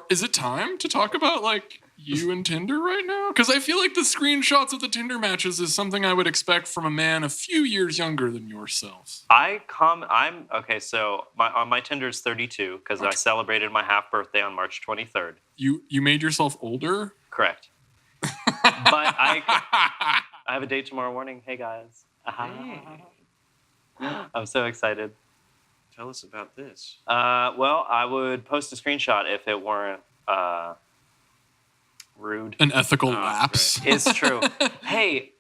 Is it time to talk about like you and Tinder right now? Because I feel like the screenshots of the Tinder matches is something I would expect from a man a few years younger than yourself. I'm okay. So my Tinder's 32 because I celebrated my half birthday on March 23rd. You made yourself older? Correct. But I have a date tomorrow morning. Hey guys. Hey. I'm so excited. Tell us about this. Well, I would post a screenshot if it weren't rude. An ethical lapse. Right. It's true. Hey,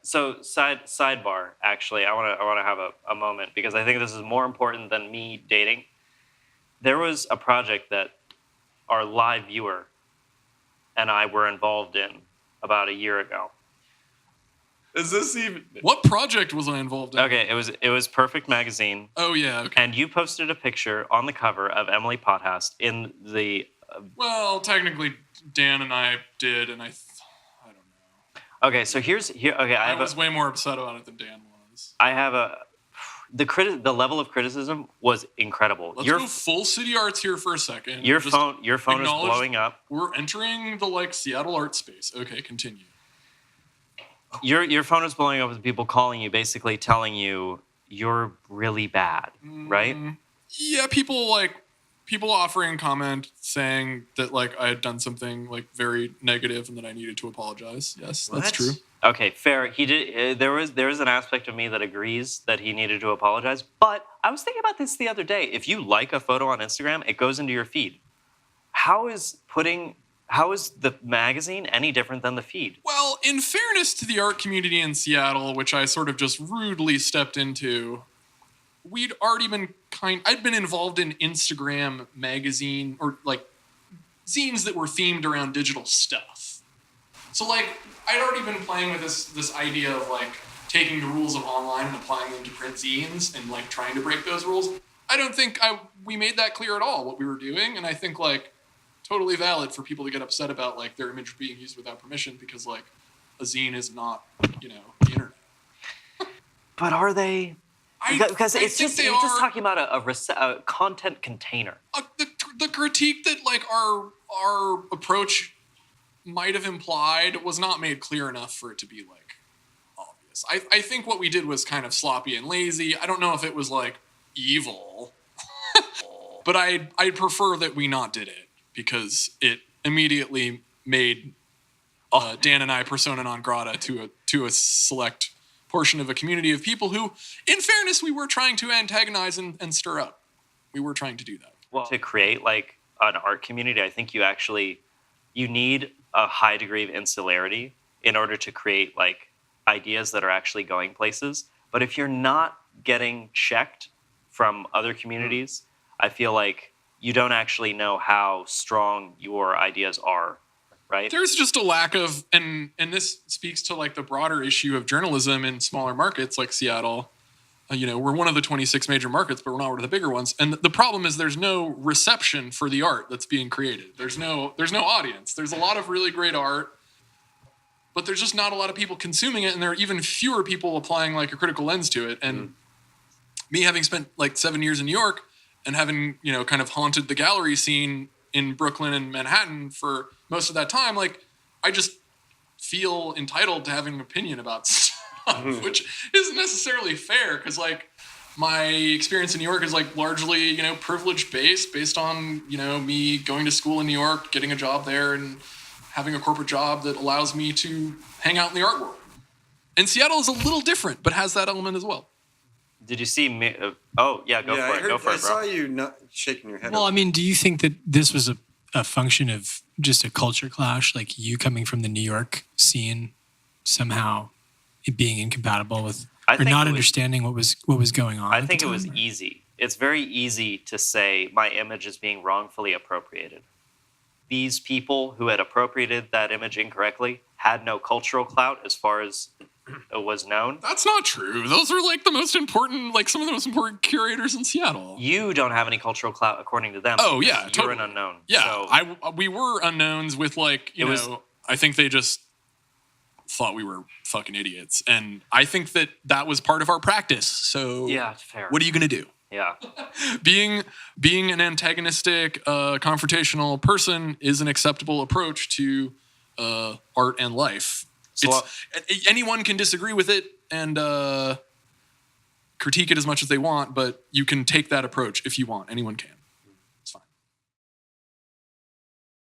so sidebar. Actually, I want to have a moment because I think this is more important than me dating. There was a project that our live viewer and I were involved in about a year ago. Is this even... What project was I involved in? Okay, it was Perfect Magazine. Oh, yeah, okay. And you posted a picture on the cover of Emily Potthast in the... Well, technically, Dan and I did, and I don't know. Okay, so I was way more upset about it than Dan was. I have the level of criticism was incredible. Let's go full city arts here for a second. Your phone is blowing up. We're entering the Seattle art space. Okay, continue. Your phone is blowing up with people calling you, basically telling you you're really bad, right? Yeah, people offering comment saying that I had done something very negative and that I needed to apologize. Yes, that's true. Okay, fair. He did. There was an aspect of me that agrees that he needed to apologize. But I was thinking about this the other day. If you like a photo on Instagram, it goes into your feed. How is the magazine any different than the feed? Well, in fairness to the art community in Seattle, which I sort of just rudely stepped into, I'd been involved in Instagram magazine or zines that were themed around digital stuff. So I'd already been playing with this idea of taking the rules of online and applying them to print zines and trying to break those rules. I don't think we made that clear at all what we were doing, and I think totally valid for people to get upset about their image being used without permission because a zine is not the internet. But are they? Because it's just talking about a content container. The critique that our approach might have implied was not made clear enough for it to be obvious. I think what we did was kind of sloppy and lazy. I don't know if it was evil, but I'd prefer that we not did it because it immediately made Dan and I persona non grata to a select portion of a community of people who, in fairness, we were trying to antagonize and stir up. We were trying to do that. Well, to create an art community, I think you need a high degree of insularity in order to create ideas that are actually going places. But if you're not getting checked from other communities, I feel you don't actually know how strong your ideas are. Right? There's just a lack of, and this speaks to the broader issue of journalism in smaller markets like Seattle. We're one of the 26 major markets, but we're not one of the bigger ones. And the problem is there's no reception for the art that's being created. There's no audience. There's a lot of really great art, but there's just not a lot of people consuming it, and there are even fewer people applying a critical lens to it. And me having spent 7 years in New York and having kind of haunted the gallery scene in Brooklyn and Manhattan for most of that time, I just feel entitled to having an opinion about stuff, which isn't necessarily fair because my experience in New York is largely privilege based on me going to school in New York, getting a job there, and having a corporate job that allows me to hang out in the art world. And Seattle is a little different, but has that element as well. Did you see me? Go for it. Go for it, bro. I saw you not shaking your head. Well, I mean, do you think that this was a function of just a culture clash, you coming from the New York scene, somehow it being incompatible with, or not understanding what was going on? I think it was easy. It's very easy to say my image is being wrongfully appropriated. These people who had appropriated that image incorrectly had no cultural clout as far as it was known. That's not true. Those are the most important, some of the most important curators in Seattle. You don't have any cultural clout according to them. Oh yeah, you're an unknown. Yeah, so. we were unknowns with I think they just thought we were fucking idiots, and I think that was part of our practice. So yeah, it's fair. What are you gonna do? Yeah. being an antagonistic, confrontational person is an acceptable approach to art and life. So Anyone can disagree with it and critique it as much as they want, but you can take that approach if you want. Anyone can.